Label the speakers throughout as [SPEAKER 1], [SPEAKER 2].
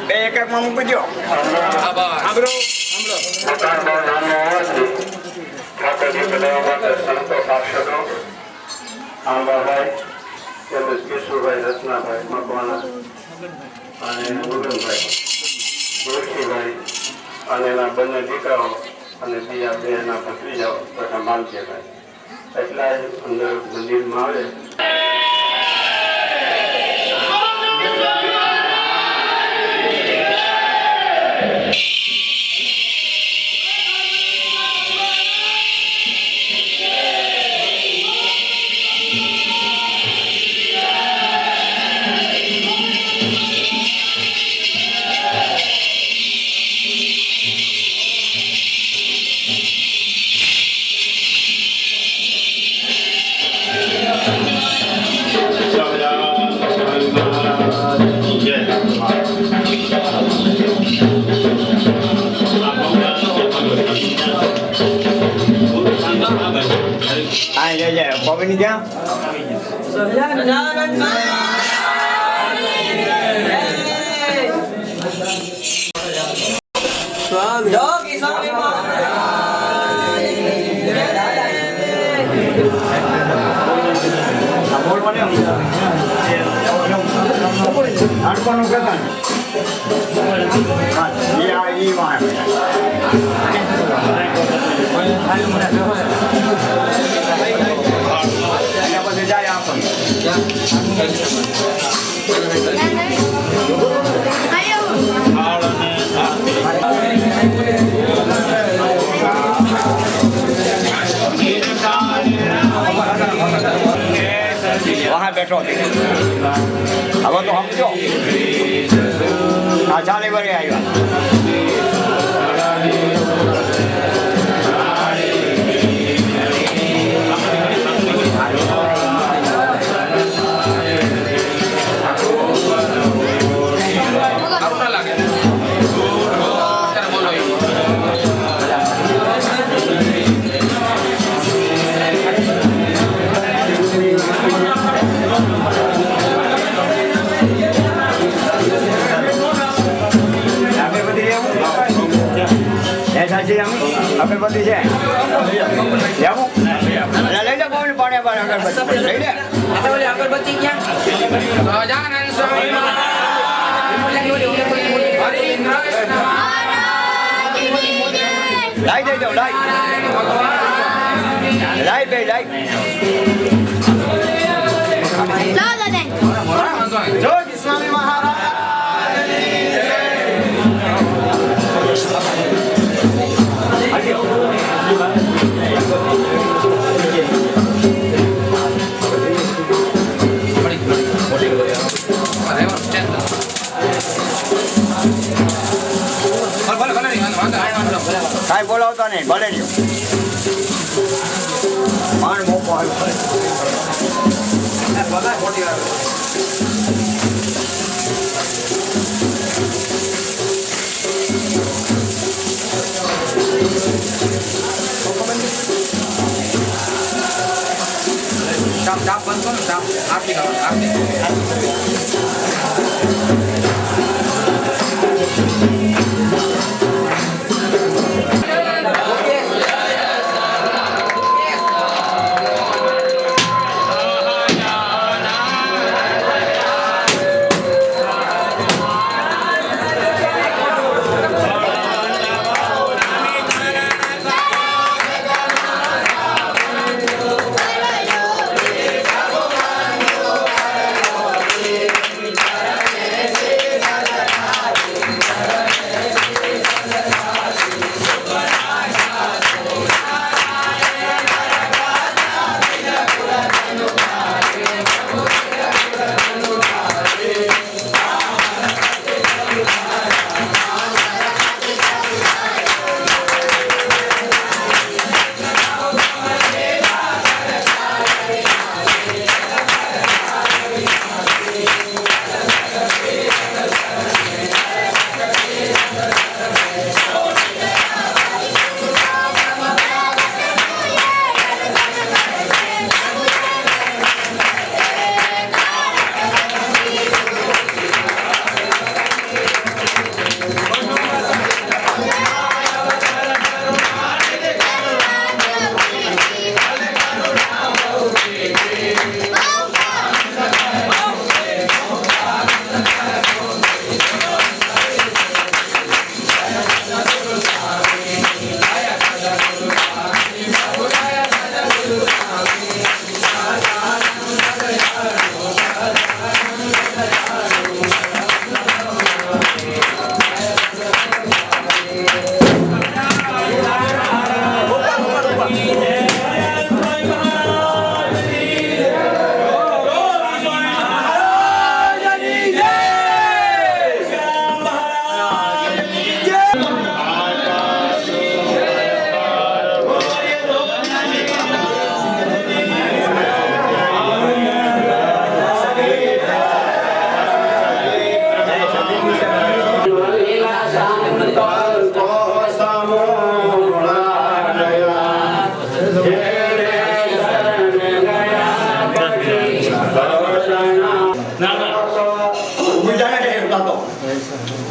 [SPEAKER 1] બે એક માં મૂકી દો.
[SPEAKER 2] ઠાકોરજી બનાવવા માટે સંતો પાર્ષદો આંબાભાઈ તેમજ કિશોરભાઈ રચનાભાઈ મકવાણા અને મુરનભાઈ જોશીભાઈ અને એના બંને દીકરાઓ અને બીજા બે એના ભત્રીજાઓ તથા માનસીભાઈ એટલા અંદર મંદિરમાં આવે.
[SPEAKER 1] પવની ક્યાં આટવાનું કહેતા પછી જાય આપણને વહાં બેઠો હવે તો સમજો આ ચાલે વરે આવ્યા. અગરબત્તી છે લઈ લે કોણ પાણી બાર અગરબત્તી લઈ લે અગરબત્તી ક્યાં લાઈ દઈ દો લાઈ બે લાઈ જોગી સ્વામી મહારાજ કાંઈ બોલાવતા નહીં ભલે રહ્યો માણ મોકો આવ્યો ચાપ બંધ કરો ચાપ આરતી કરો આરતી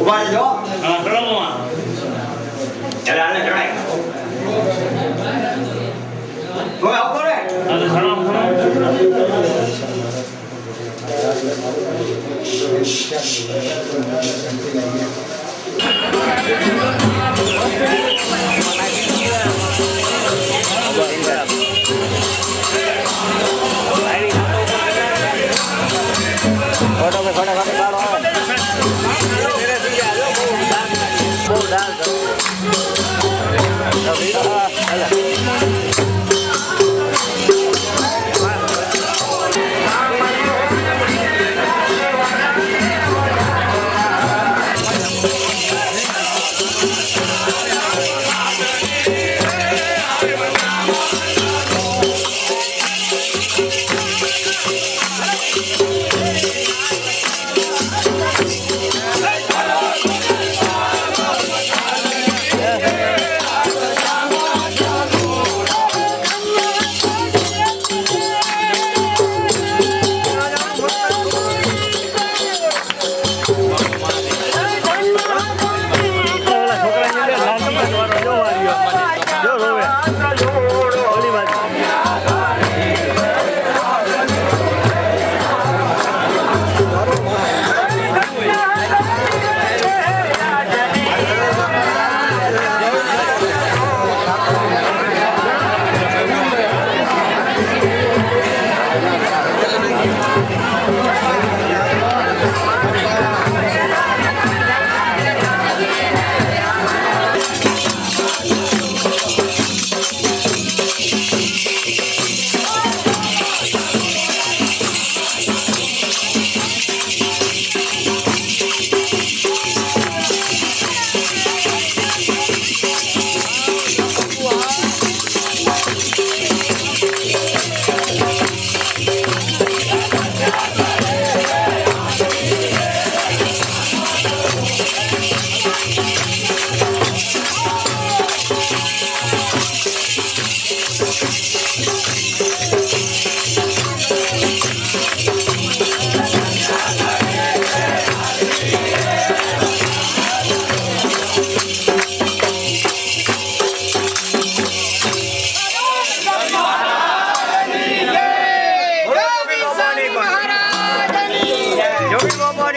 [SPEAKER 1] ઉભા રહેજો.
[SPEAKER 3] હા પ્રભુમાં
[SPEAKER 1] એટલે આને જણાય. કોઈ આવતો રે.
[SPEAKER 3] આ તો સલામ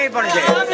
[SPEAKER 1] પણ છે.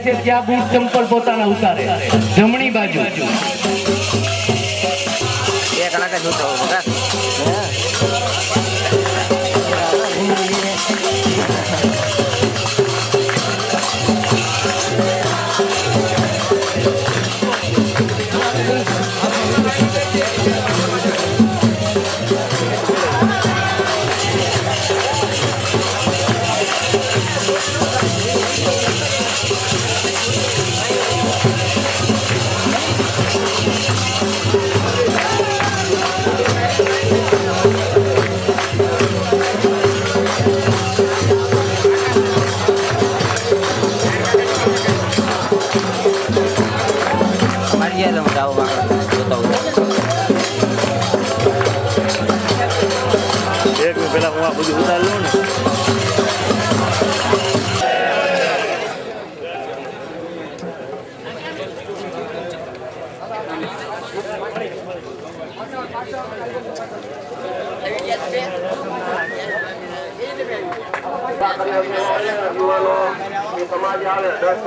[SPEAKER 3] છે ત્યાં બૂટ ચંપલ પોતાના ઉતારે. જમણી બાજુ
[SPEAKER 1] એક કલાક જ જોતો બસ
[SPEAKER 4] પેલા હું આ બધું ઉતાર લઉં ને.
[SPEAKER 2] સમાજ આવે
[SPEAKER 1] 10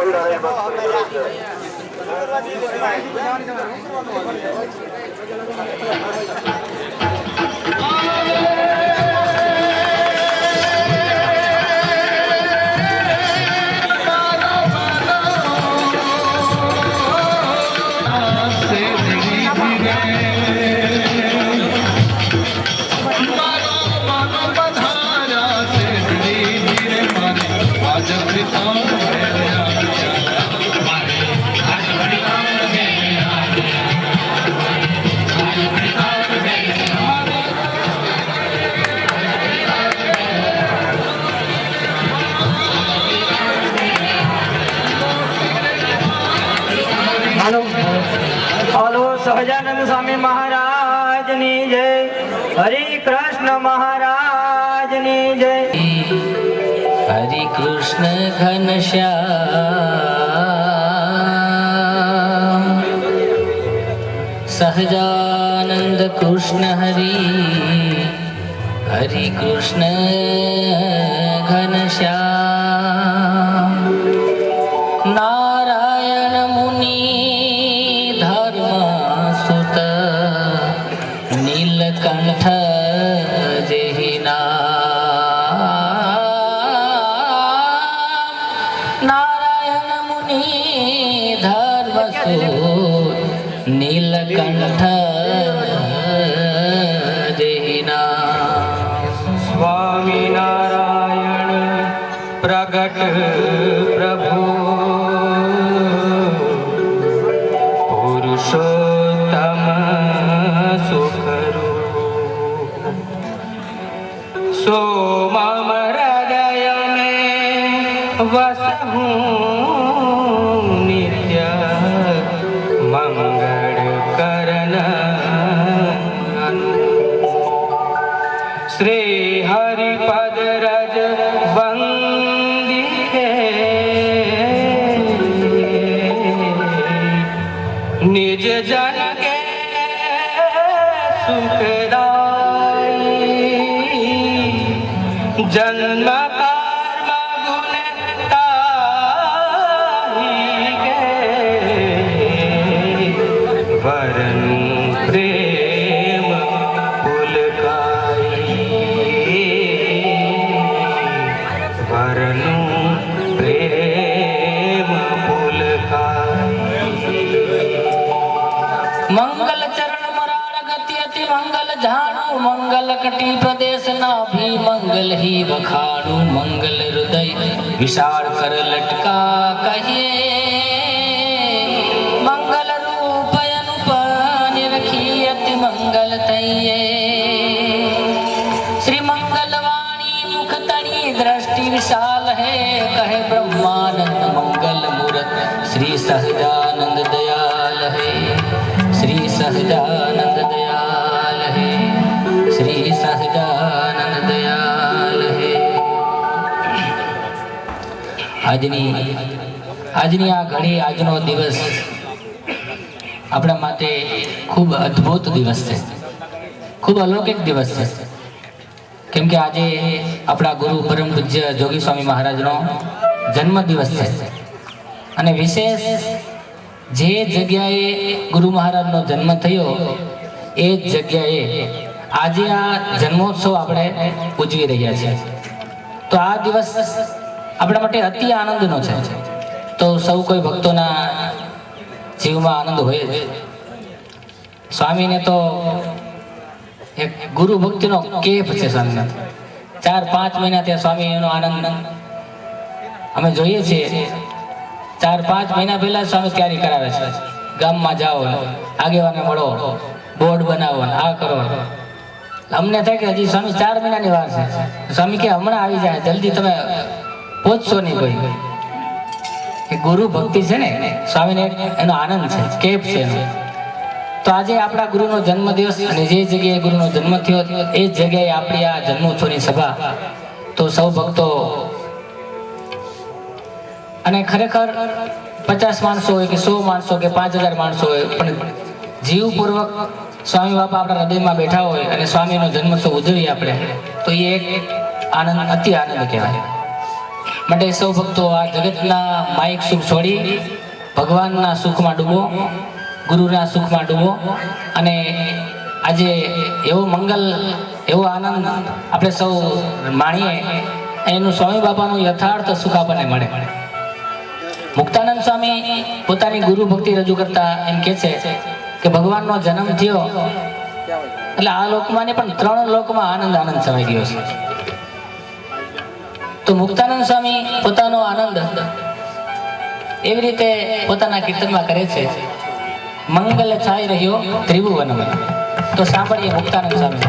[SPEAKER 1] હાલો સહજાનંદ સ્વામી મહારાજની જય. હરે કૃષ્ણ મહારાજની જય.
[SPEAKER 5] હરે કૃષ્ણ ઘનશ્યામ સહજાનંદ કૃષ્ણ હરી. હરે કૃષ્ણ ઘનશ્યામ નારાયણ મુનિ ધર્મ સુત નીલકંઠ જેહિના નારાયણ મુનિ ધર્મ સુત નીલકંઠ જેહિના સ્વામિનારાયણ પ્રગટ પ્રભુ પુરુષોત્તમ સુખરૂ સોમમ હૃદય મેં વસહું નિત્ય મંગળ કરન શ્રી હરિપદ રજ વંદિકે નિજ જન કે સુખદાયી જન્મ કર્મ ગુણ તાહી કે વરનું પ્રેમ પુલકાઈ વરનું પ્રેમ પુલકાઈ મંગલ ચરણ મરાળ ગતિ અતિ મંગલ જાણો મંગલ કટી પ્રદેશ નાભી મંગલ ही વખાણું મંગલ હૃદય વિશાળ કર લટકા કહીએ મંગલ રૂપ અનુપ નિરખી અતિ મંગલ તૈયે श्री मंगल वाणी मुख तणी दृष्टि विशाल है कहे ब्रह्मानंद मंगल मूरत श्री सहजानंद दयाल है श्री सहजानंद दयाल है श्री सहजानंद दयाल है આજની આ ઘડી આજનો દિવસ આપણા માટે ખૂબ અદ્ભુત દિવસ છે ખૂબ અલૌકિક દિવસ છે કેમ કે આજે આપણા ગુરુ પરમ પૂજ્ય જોગી સ્વામી મહારાજનો જન્મ દિવસ છે અને વિશેષ જે જગ્યાએ ગુરુ મહારાજનો જન્મ થયો એ જ જગ્યાએ આજે આ જન્મોત્સવ આપણે ઉજવી રહ્યા છીએ. તો આ દિવસ આપણા માટે અતિ આનંદનો છે. તો સૌ કોઈ ભક્તોના જીવમાં આનંદ હોય જ. સ્વામીને તો એક ગુરુ ભક્તિનો કેફ છે. સ્વામીને 4-5 મહિના ત્યાં સ્વામીનો આનંદ અમે જોઈએ છીએ. 4-5 મહિના પહેલા સ્વામી તૈયારી કરાવે છે. ગામમાં જાઓ, આગેવાને મળો, બોર્ડ બનાવો, આ કરો. અમને થાય કે હજી સ્વામી 4 મહિનાની વાર છે. સ્વામી કે હમણાં આવી જાય, જલ્દી તમે પહોંચશો નહીં કોઈ. એ ગુરુ ભક્તિ છે ને, સ્વામીને એનો આનંદ છે, કેફ છે એનો. તો આજે આપણા ગુરુનો જન્મદિવસ અને જે જગ્યાએ ગુરુનો જન્મ થયો એ જ જગ્યાએ આપણી આ જન્મોત્સવની સભા. તો સૌ ભક્તો અને ખરેખર 50 માણસો હોય કે 100 માણસો કે 5000 માણસો હોય, પણ જીવપૂર્વક સ્વામી બાપા આપણા હૃદયમાં બેઠા હોય અને સ્વામીનો જન્મોત્સવ ઉજવીએ આપણે, તો એ એક આનંદ, અતિ આનંદ કહેવાય. માટે સૌ ભક્તો આ જગતના માયિક સુખ છોડી ભગવાનના સુખમાં ડૂબો, ગુરુના સુખમાં ડૂબો. અને આજે એવો મંગલ, એવો આનંદ આપણે સૌ માણીએ. એનું સ્વામી બાપાનું યથાર્થ સુખ આપણને મળે. મુક્તાનંદ સ્વામી પોતાની ગુરુ ભક્તિ રજૂ કરતા એમ કહે છે કે ભગવાનનો જન્મ થયો એટલે આ લોકમાં ને પણ 3 લોકમાં આનંદ છવાઈ ગયો છે. તો મુક્તાનંદ સ્વામી પોતાનો આનંદ એવી રીતે પોતાના કીર્તનમાં કરે છે, મંગલ છાઈ રહ્યો ત્રિભુવનમાં. તો સાંભળીએ મુક્તાનંદ સ્વામી.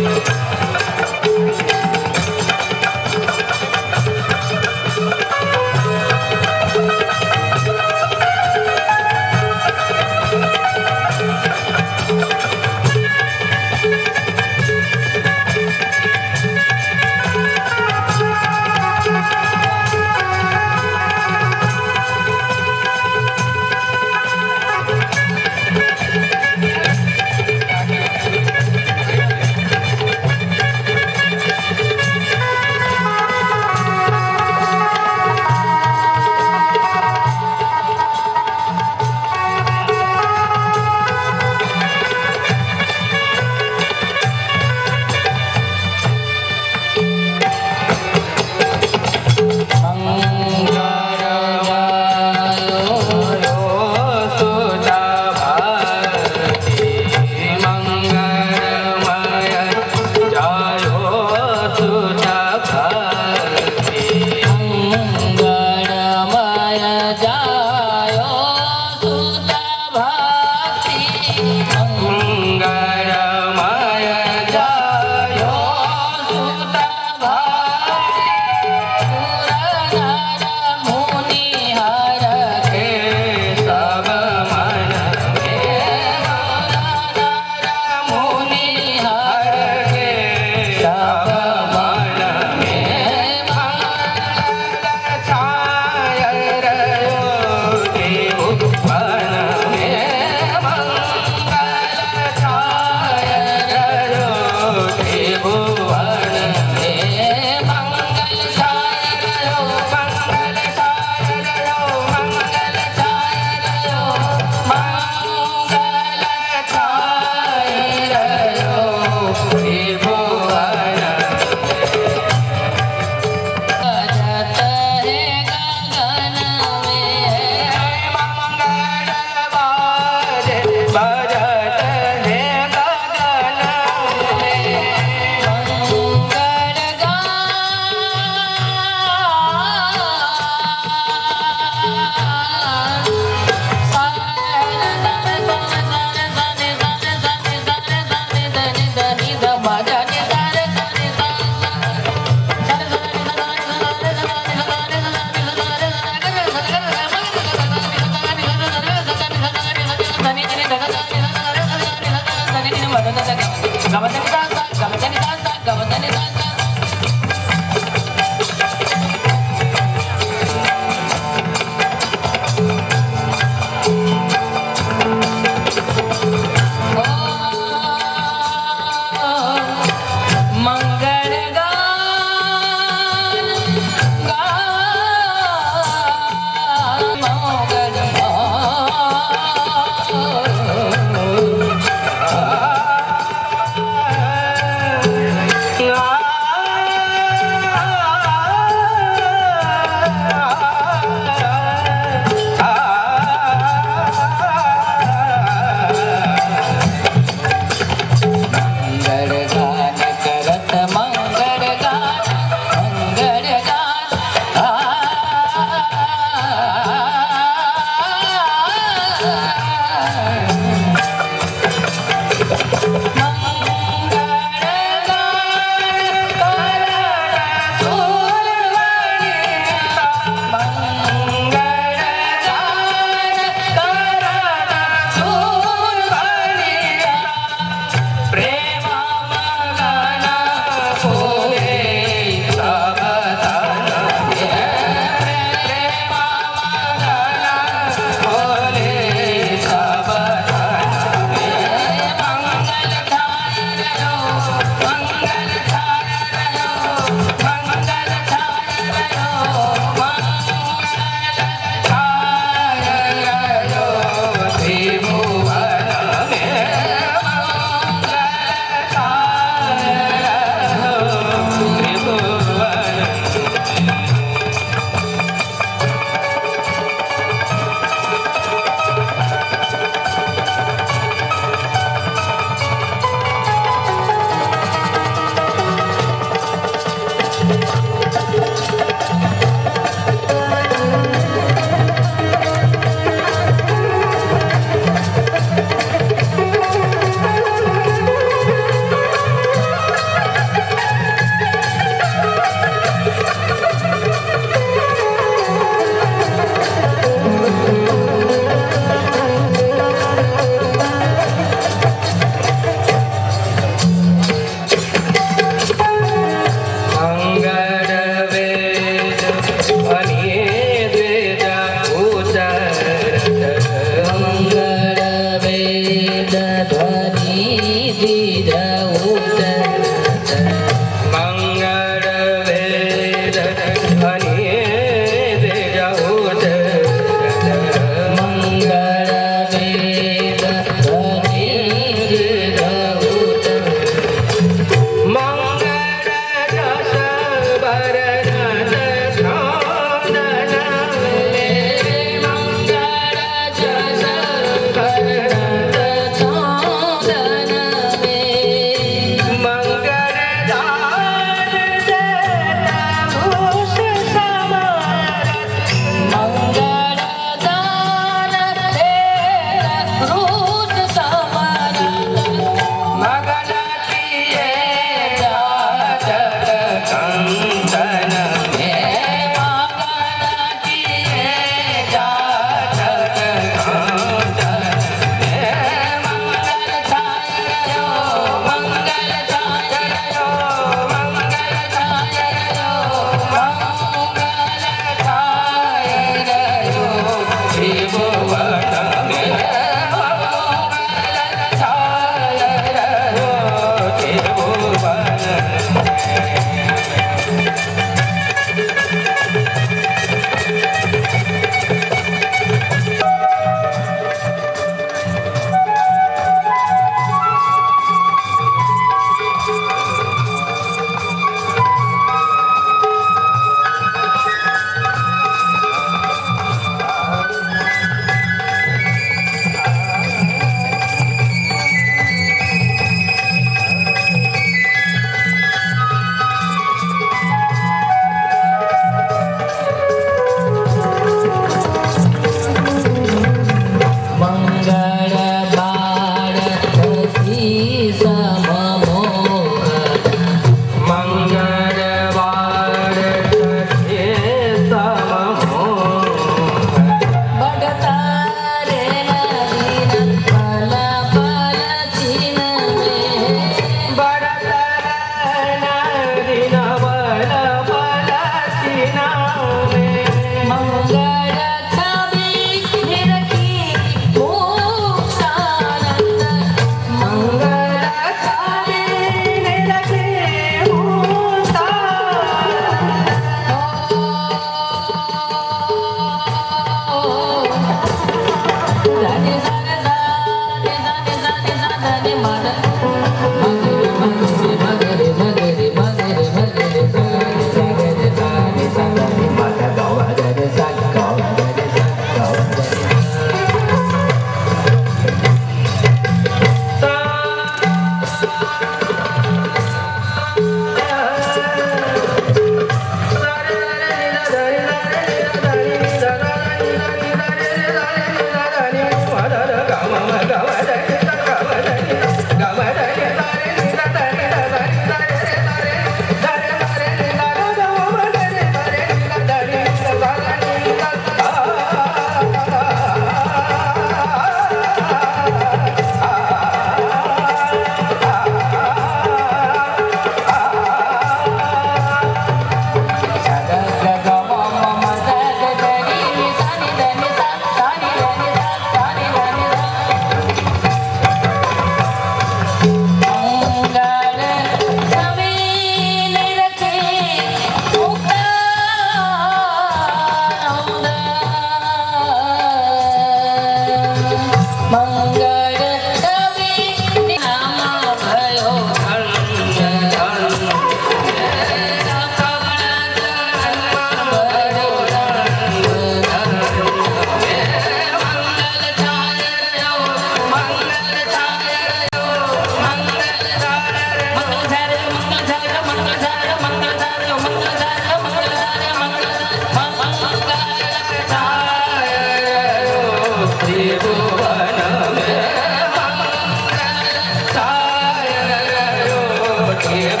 [SPEAKER 5] પ્રેમ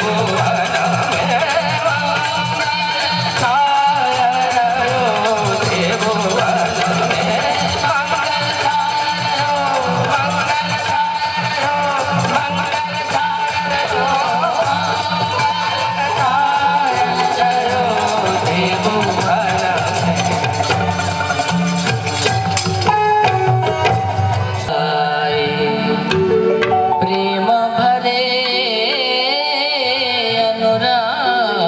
[SPEAKER 5] ભરે અનુરાગ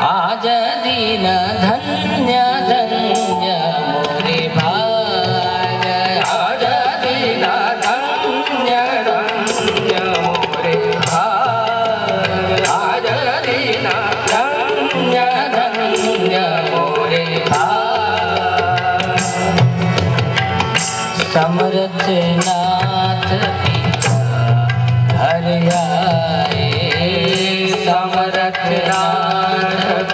[SPEAKER 5] આજ દિન ધન્ય ધન્ય મોરે ભાગ આજ દિન ધન્ય ધન્ય મોરે ભાગ આજ દિન ધન્ય ધન્ય મોરે ભાગ समर्थ नाथ हरियाए समर्थ नाथ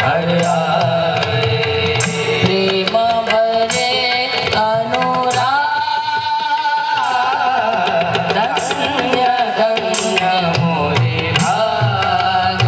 [SPEAKER 5] हरियाए प्रेम भरे अनुराग धन्य धन्य मोरे भाग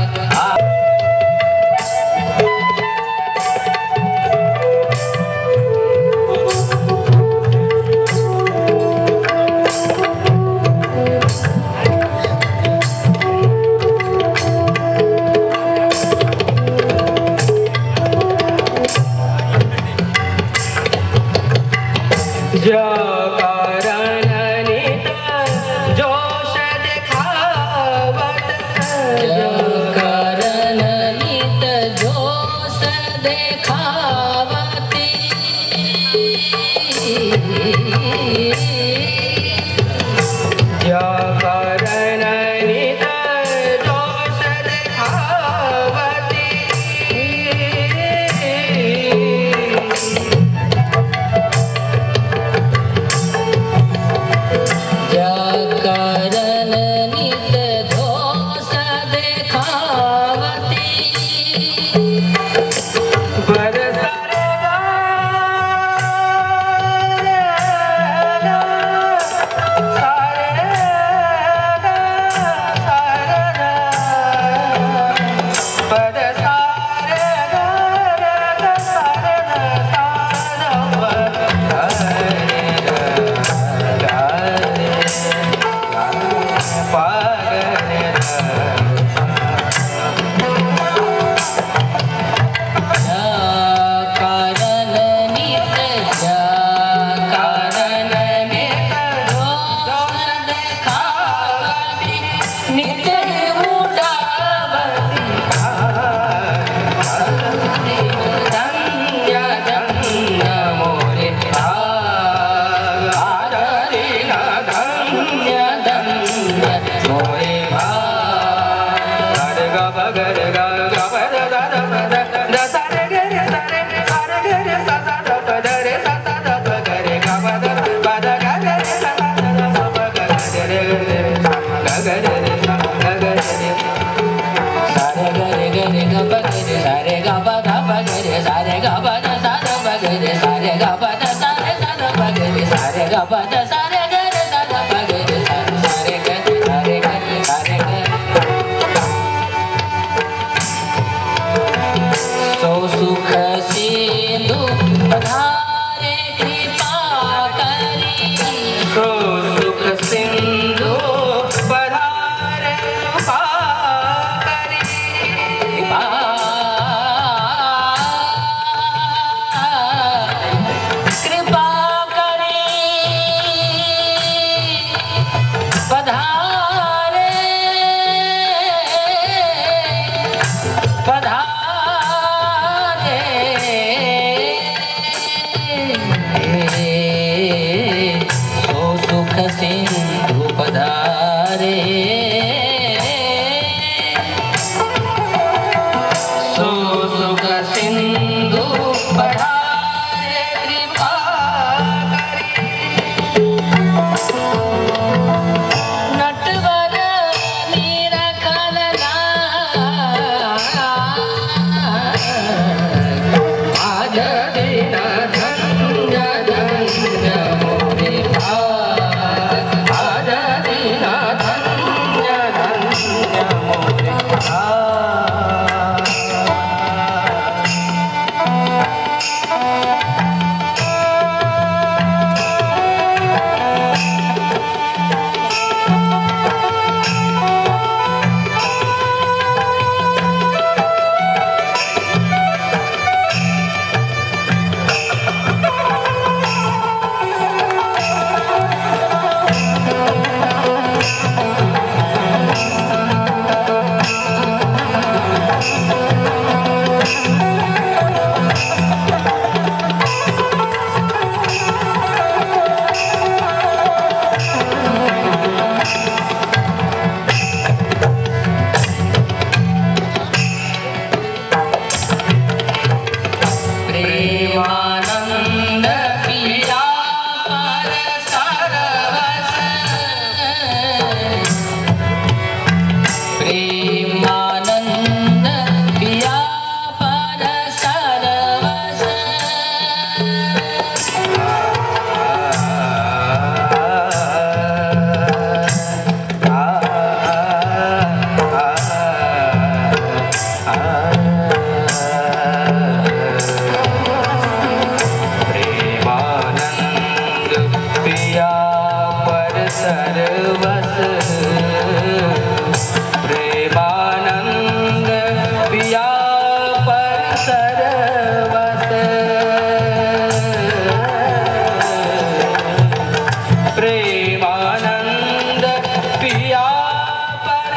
[SPEAKER 5] जो कारण नित जोश दिखावत जो कारण नित जोश दिखावती जो कारण नित जोश दिखावती कारण नित दोष देखावती सो सुख सिंधु पधारे कृपा करी सो सुख सिंधु पधारे कृपा करी कृपा करी पधारे पधारे सो सुख सिंधु पधारे सो सुख सिंधु पधारे कृपा नटवर निरखल आज दिन धन्य धन्य मोरे भाग आज दिन સરવસ પ્રેમાનંદ પિયા પર સરવસ પ્રેમાનંદ પિયા પર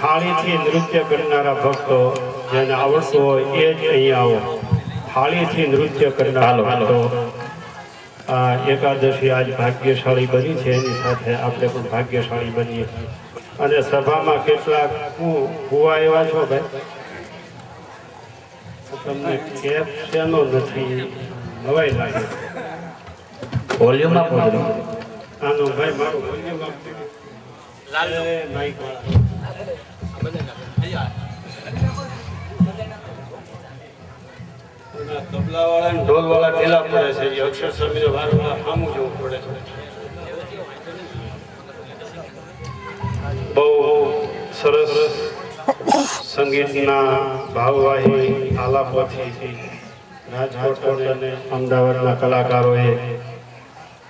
[SPEAKER 2] થાળીથી નૃત્ય કરનારા ભક્તો જેને આવડતું હોય એ જ અહીંયા આવો. થાળીથી નૃત્ય કરનારા ભક્તો આ એકાદશી આજ ભાગ્યશાળી બની છે, એની સાથે આપણે પણ ભાગ્યશાળી બનીએ. અને સભામાં કેટલાક કુવા એવા છો ભાઈ, તમને કેપ શેનો નથી નવાઈ લાગે.
[SPEAKER 5] વોલ્યુમમાં બોલો.
[SPEAKER 2] આનો ભાઈ મારું વોલ્યુમ માઇક તબલા વાળા ઢોલ વાળા ઢીલા પડે છે. એ અક્ષર સ્વામીને વારંવાર સામું જવું પડે છે. બહુ સરસ સંગીતના ભાવવાહી આલાપોથી રાજકોટ અને અમદાવાદના કલાકારોએ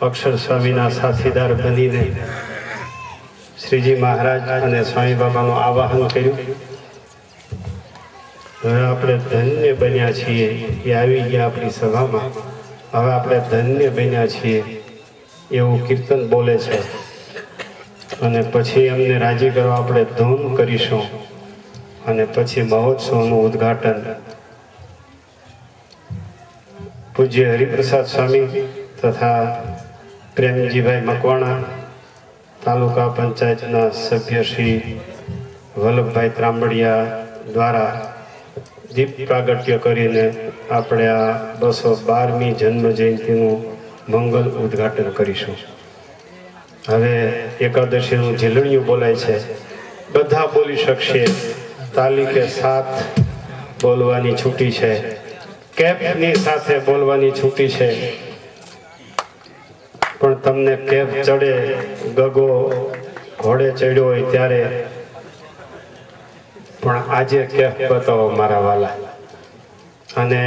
[SPEAKER 2] અક્ષર સ્વામીના સાથીદાર બનીને શ્રી શ્રીજી મહારાજ અને સ્વામી બાબાનું આવાહન કર્યું. હવે આપણે ધન્ય બન્યા છીએ, એ આવી ગયા આપણી સભામાં. હવે આપણે ધન્ય બન્યા છીએ એવું કીર્તન બોલે છે. અને પછી એમને રાજી કરવા આપણે ધૂમ કરીશું. અને પછી મહોત્સવનું ઉદ્ઘાટન પૂજ્ય હરિપ્રસાદ સ્વામી તથા પ્રેમજીભાઈ મકવાણા, તાલુકા પંચાયતના સભ્ય શ્રી વલ્લભભાઈ ત્રાંબડિયા દ્વારા દીપ પ્રાગટ્ય કરીને આપણે આ 212મી જન્મ જયંતિનું મંગલ ઉદ્ઘાટન કરીશું. હવે એકાદશીનું ઝીલણિયું બોલાય છે. બધા બોલી શકશે. તાલીકે સાથ બોલવાની છૂટી છે. કેપની સાથે બોલવાની છૂટી છે. પણ તમને કેપ ચડે, ગગો ઘોડે ચડ્યો હોય ત્યારે પણ આજે કેપ બતાવો મારા વાલા. અને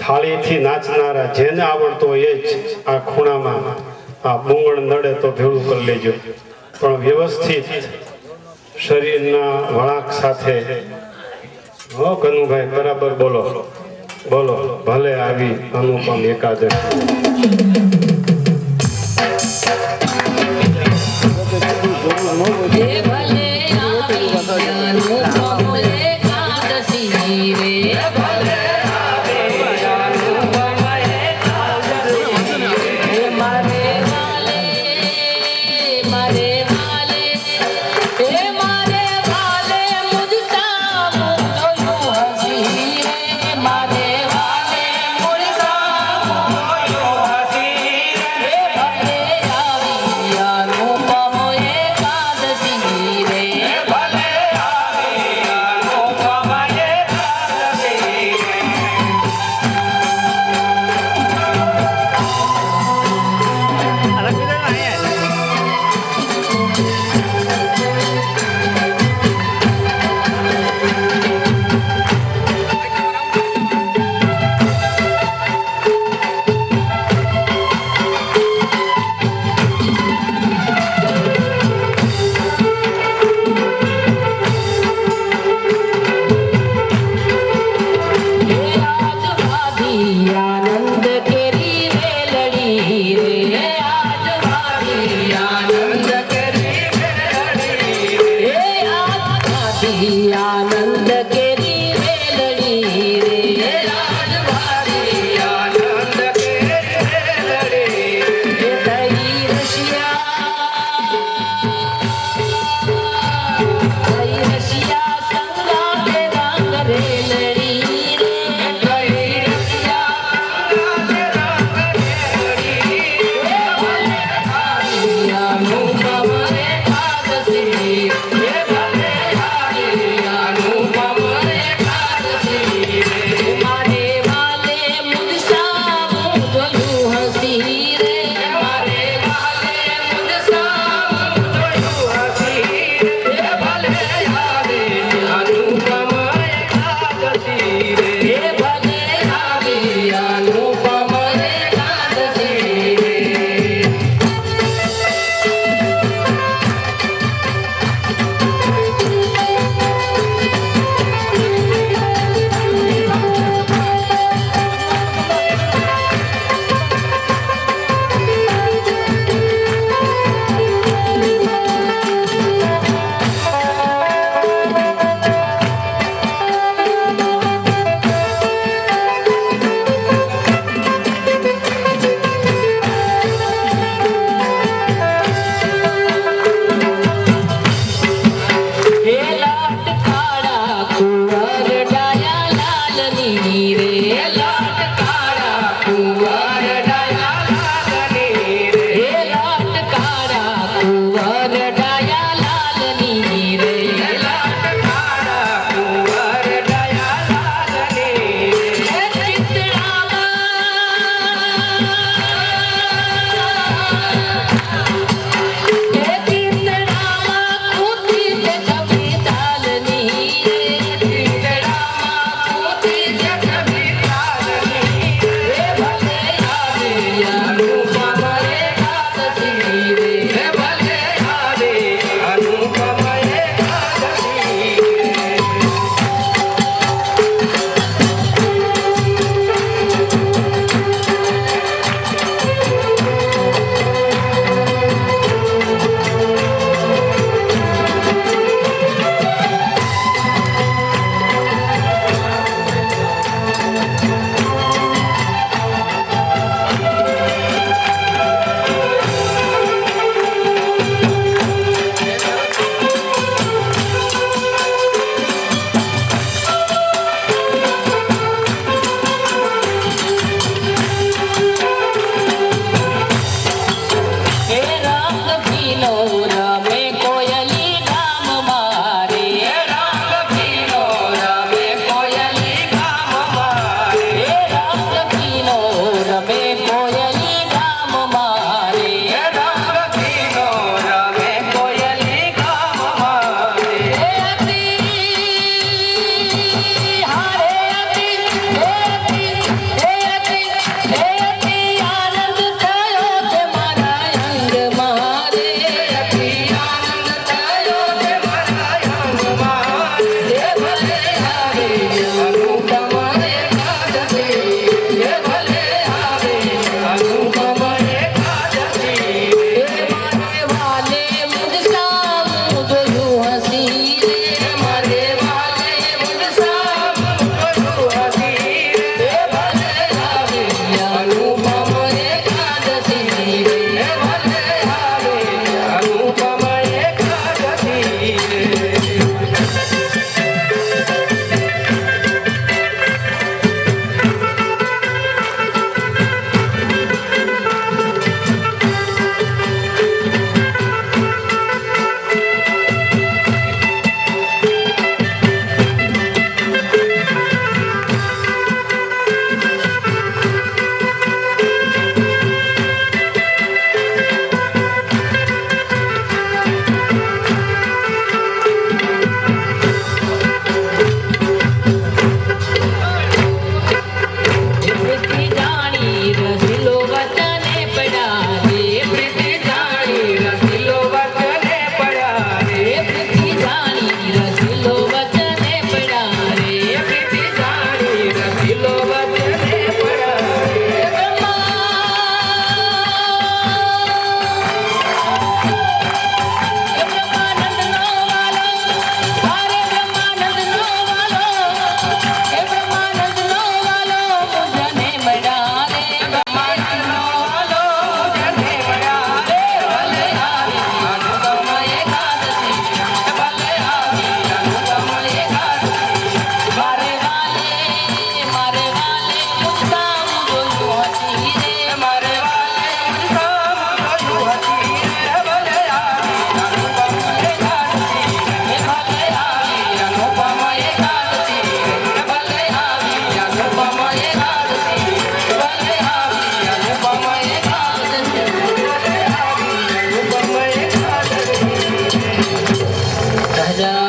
[SPEAKER 2] થાળીથી નાચનારા જેને આવડતો હોય એ જ આ ખૂણામાં આ બુંગણ નડે તો ભેળું કરી લેજો. પણ વ્યવસ્થિત શરીરના વળાંક સાથે. હો કનુભાઈ, બરાબર બોલો બોલો. ભલે આવી અનુપમ એકાદશી.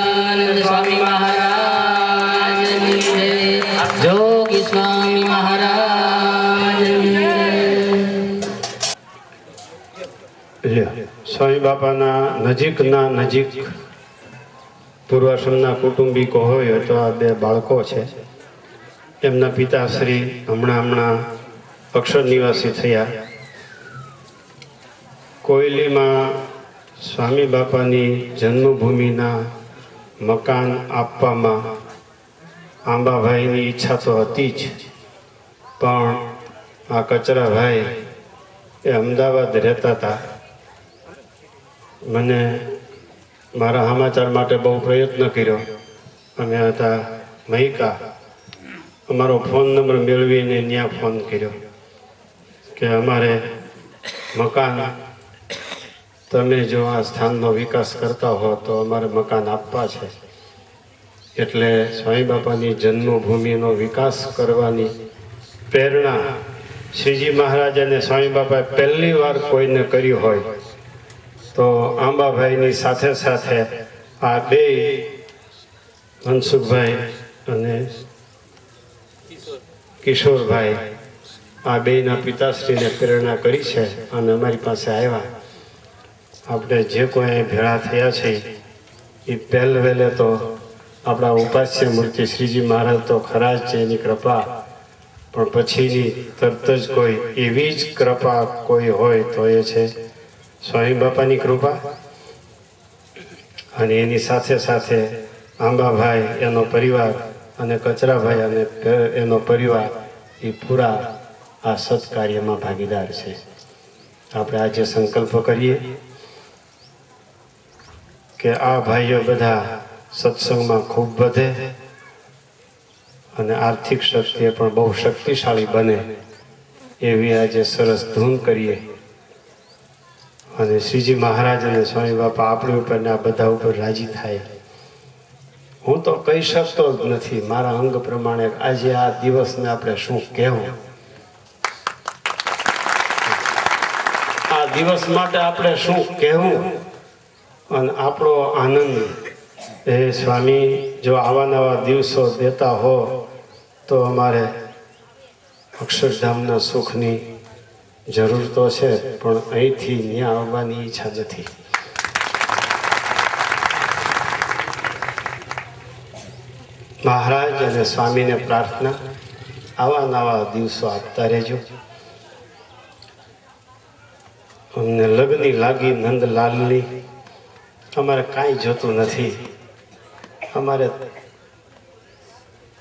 [SPEAKER 5] સચ્ચિદાનંદ સ્વામી મહારાજની જય. જોગી સ્વામી મહારાજની જય.
[SPEAKER 2] સ્વામી બાપાના નજીક પૂર્વાશ્રમના કુટુંબિકો હોય તો આ બે બાળકો છે. એમના પિતાશ્રી હમણાં અક્ષર નિવાસી થયા. કોયલીમાં સ્વામી બાપાની જન્મભૂમિના મકાન આપવામાં આંબાભાઈની ઈચ્છા તો હતી જ, પણ આ કચરાભાઈ એ અમદાવાદ રહેતા હતા. મને મારા સમાચાર માટે બહુ પ્રયત્ન કર્યો. અમે હતા મહિકા. અમારો ફોન નંબર મેળવીને ત્યાં ફોન કર્યો કે અમારે મકાન, તમે જો આ સ્થાનનો વિકાસ કરતા હો તો અમારે મકાન આપવા છે. એટલે સ્વામી બાપાની જન્મભૂમિનો વિકાસ કરવાની પ્રેરણા શ્રીજી મહારાજ અને સ્વામી બાપાએ પહેલી વાર કોઈને કરી હોય તો આંબાભાઈની સાથે સાથે આ બે મનસુખભાઈ અને કિશોરભાઈ આ બેના પિતાશ્રીને પ્રેરણા કરી છે અને અમારી પાસે આવ્યા. આપણે જે કોઈ ભેળા થયા છે એ પહેલે તો આપણા ઉપાસ્ય મૂર્તિ શ્રીજી મહારાજ તો ખરા જ છે, એની કૃપા. પણ પછીની તરત જ કોઈ એવી જ કૃપા કોઈ હોય તો એ છે સ્વામી બાપાની કૃપા. અને એની સાથે સાથે આંબાભાઈ, એનો પરિવાર, અને કચરાભાઈ અને એનો પરિવાર એ પૂરા આ સત્કાર્યમાં ભાગીદાર છે. આપણે આજે સંકલ્પ કરીએ કે આ ભાઈઓ બધા સત્સંગમાં ખૂબ વધે અને આર્થિક શક્તિએ પણ બહુ શક્તિશાળી બને એવી આજે સરસ ધૂન કરીએ. અને શ્રીજી મહારાજ અને સ્વામી બાપા આપણી ઉપર ને આ બધા ઉપર રાજી થાય. હું તો કહી શકતો જ નથી મારા અંગ પ્રમાણે આજે આ દિવસને આપણે શું કહેવું. આ દિવસ માટે આપણે શું કહેવું. અને આપણો આનંદ એ સ્વામી જો આવા નવા દિવસો દેતા હો તો અમારે અક્ષરધામના સુખની જરૂર તો છે, પણ અહીંથી ત્યાં આવવાની ઈચ્છા નથી. મહારાજ અને સ્વામીને પ્રાર્થના આવા નવા દિવસો આપતા રહેજો. અમને લગ્ની લાગી નંદલાલની. અમારે કાંઈ જોતું નથી. અમારે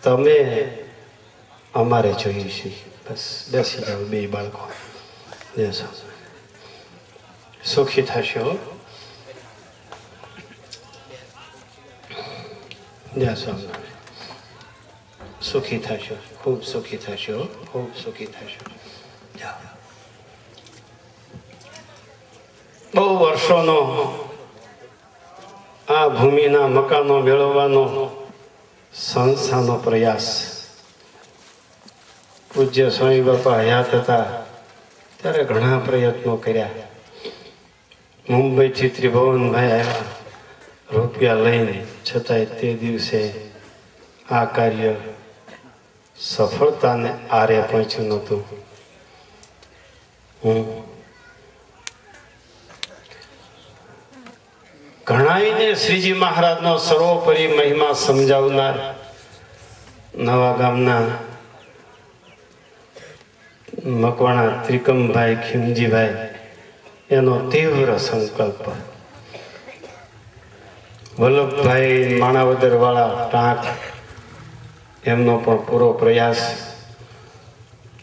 [SPEAKER 2] તમે અમારે જોઈએ છીએ. બસ બેસી જાઓ બે બાળકો. સુખી થશો. જય સ્વામિનારાયણ. સુખી થશો, ખૂબ સુખી થશો, ખૂબ સુખી થશો. બહુ વર્ષોનો આ ભૂમિના મકાનો મેળવવાનો સંસ્થાનો પ્રયાસ. પૂજ્ય સ્વામી બાપા હયાત હતા ત્યારે ઘણા પ્રયત્નો કર્યા. મુંબઈથી ત્રિભુવનભાઈ આવ્યા રૂપિયા લઈને, છતાંય તે દિવસે આ કાર્ય સફળતાને આરે પહોંચ્યું નહોતું. ઘણાઈને શ્રીજી મહારાજનો સર્વોપરી મહિમા સમજાવનાર નવા ગામના મકવાણા ત્રિકમભાઈ ખીમજીભાઈ, એનો તીવ્ર સંકલ્પ. વલ્લભભાઈ માણાવદર વાળા ટાંક, એમનો પણ પૂરો પ્રયાસ.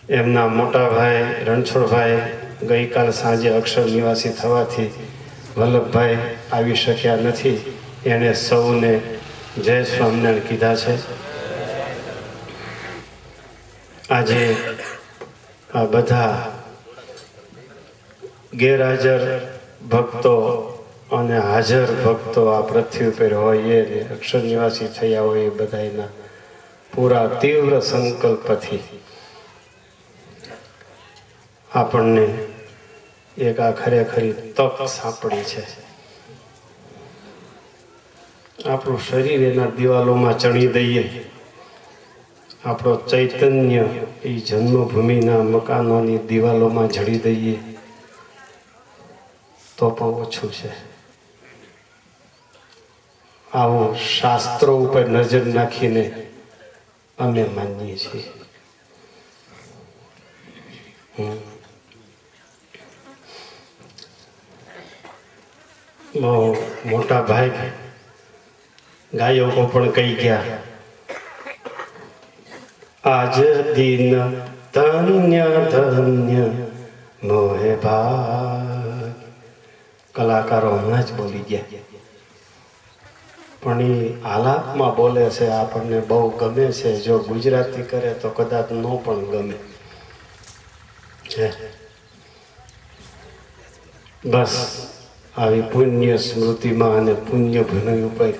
[SPEAKER 2] એમના મોટા ભાઈ રણછોડભાઈ ગઈકાલ સાંજે અક્ષર નિવાસી થવાથી વલ્લભભાઈ આવી શક્યા નથી. એણે સૌને જય સ્વામિનારાયણ કીધા છે. આજે આ બધા ગેરહાજર ભક્તો અને હાજર ભક્તો આ પૃથ્વી ઉપર હોય એ અક્ષર નિવાસી થયા હોય એ બધાના પૂરા તીવ્ર સંકલ્પથી આપણને એક આ ખરેખરી તક સાંપડી છે. આપણું શરીર એના દિવાલોમાં ચણી દઈએ, આપણો ચૈતન્ય એ જન્મભૂમિના મકાનોની દિવાલોમાં જડી દઈએ તો પણ ઓછું છે. આવું શાસ્ત્રો ઉપર નજર નાખીને અમે માનીએ છીએ. બહુ મોટા ભાઈ ગાયકો પણ કહી ગયા, આજ દિન ધન્ય ધન્ય મોહે ભાગ. કલાકારો હમણાં જ બોલી ગયા, પણ એ આલાપમાં બોલે છે, આપણને બહુ ગમે છે. જો ગુજરાતી કરે તો કદાચ નો પણ ગમે. બસ આવી પુણ્ય સ્મૃતિમાં અને પુણ્ય ભૂમિ ઉપર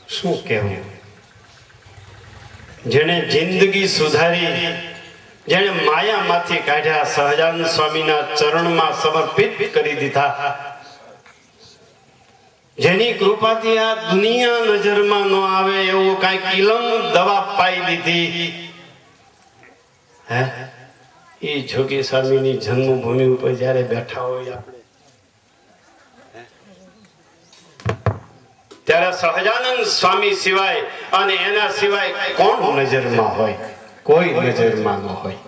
[SPEAKER 2] શું કહેવું? જેણે જિંદગી સુધારી, જેણે માયામાંથી કાઢ્યા, સહજાનંદ સ્વામીના ચરણમાં સમર્પિત કરી દીધા, જેની કૃપાથી આ દુનિયા નજરમાં ન આવે એવું કાંઈક ઇલમ દવા પાઈ દીધી, હે એ જોગી સ્વામીની જન્મભૂમિ ઉપર જયારે બેઠા હોય આપણે, ત્યારે સહજાનંદ સ્વામી સિવાય અને એના સિવાય કોણ નજરમાં હોય? કોઈ નજરમાં ન હોય.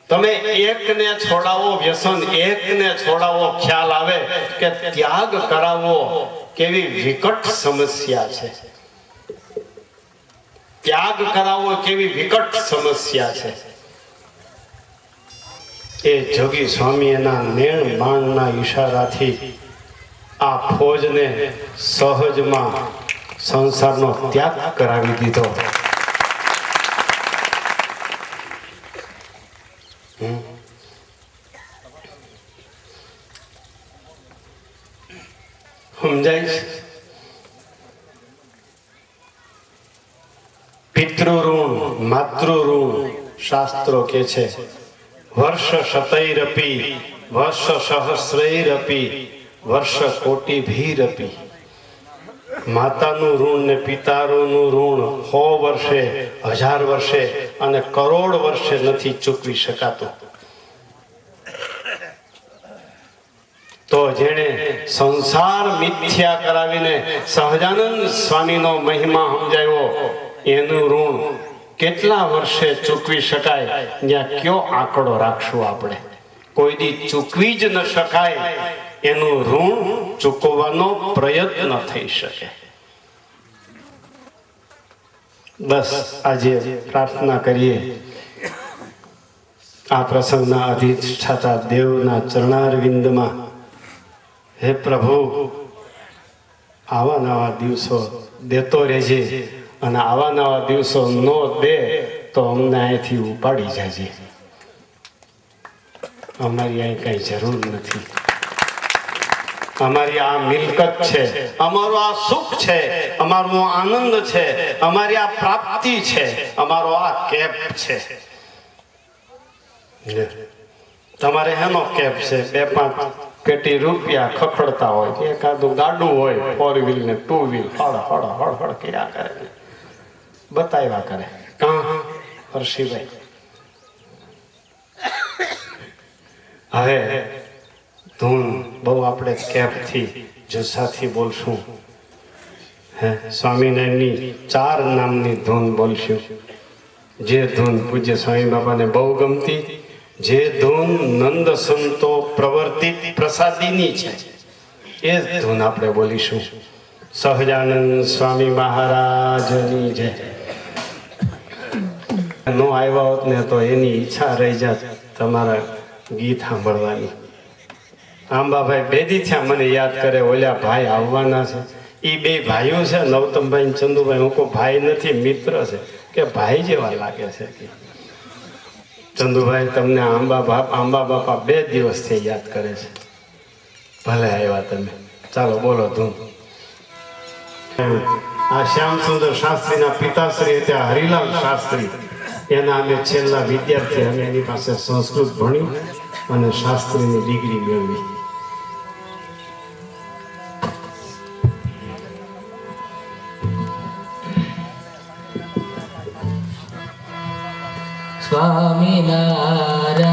[SPEAKER 2] તમે એકને છોડાવો વ્યસન, એકને છોડાવો ખ્યાલ આવે કે ત્યાગ કરાવવો કેવી વિકટ સમસ્યા છે. ત્યાગ કરાવવો કેવી વિકટ સમસ્યા છે. એ જોગી સ્વામી એના નેણ માણના ઈશારાથી આ ફોજને સહજમાં સંસારનો ત્યાગ કરાવી દીધો. સમજાય છે? પિતૃઋણ માતૃઋણ શાસ્ત્રો કે છે, વર્ષ શતૈરપી વર્ષ સહસ્રૈરપી વર્ષ કોટિભીરપી. માતાનું ઋણ ને પિતાનું ઋણ 100 વર્ષે, 1000 વર્ષે અને કરોડ વર્ષે નથી ચૂકવી શકાતું. તો જેણે સંસાર મિથ્યા કરાવીને સહજાનંદ સ્વામીનો મહિમા સમજાવ્યો, એનું ઋણ કેટલા વર્ષે ચૂકવી શકાય? ત્યાં કયો આંકડો રાખશું આપણે? કોઈ દી ચૂકવી જ ન શકાય એનું ઋણ ચૂકવવાનો પ્રયત્ન થઈ શકે. બસ આજે પ્રાર્થના કરીએ, આ પ્રસંગના અધિષ્ઠાતા દેવના ચરણારવિંદમાં, હે પ્રભુ, આવા નવા દિવસો દેતો રહેજે, અને આવા નવા દિવસો નો દે તો અમને અહીંથી ઉપાડી જાજે. અમારી અહીં કઈ જરૂર નથી. અમારી આ મિલકત છે, અમારું આ સુખ છે, અમારો આનંદ છે, અમારી આ પ્રાપ્તિ છે, અમારો આ કેપ છે. તમારે એનો કેપ છે 2-5 પેટી રૂપિયા ખખડતા હોય, એકાદું ગાડું હોય 4 વ્હીલ ને 2 વ્હીલ, હળ કર્યા કરે, બતાવ્યા કરે. કાં હર્ષિભાઈ? હવે ધૂન બહુ આપણે કેપથી જુસ્સાથી બોલશું. હે સ્વામિનારાયણની 4 નામની ધૂન બોલશું. જે ધૂન પૂજ્ય સ્વામી બાબાને બહુ ગમતી, જે ધૂન નંદ સંતો પ્રવર્તિત પ્રસાદીની છે, એ જ ધૂન આપણે બોલીશું. સહજાનંદ સ્વામી મહારાજની જય. નો આવ્યા હોત ને તો એની ઈચ્છા રહી જાત તમારા ગીત સાંભળવાની. આંબાભાઈ બેદી થયા મને યાદ કરે, ઓલા ભાઈ આવવાના છે. એ 2 ભાઈઓ છે, નવતમભાઈ ને ચંદુભાઈ. હું કોઈ ભાઈ નથી, મિત્ર છે. કે ભાઈ જેવા લાગે છે. ચંદુભાઈ તમને આંબા બાપા 2 દિવસથી યાદ કરે છે. ભલે આવ્યા તમે. ચાલો બોલો ધૂન. આ શ્યામસુંદર શાસ્ત્રીના પિતાશ્રી હતા હરિલાલ શાસ્ત્રી, એના અમે છેલ્લા વિદ્યાર્થી, અમે એની પાસે સંસ્કૃત ભણ્યું. અને શાસ્ત્રીની ડિગ્રી મેળવી.
[SPEAKER 5] સ્વામિનારાયણ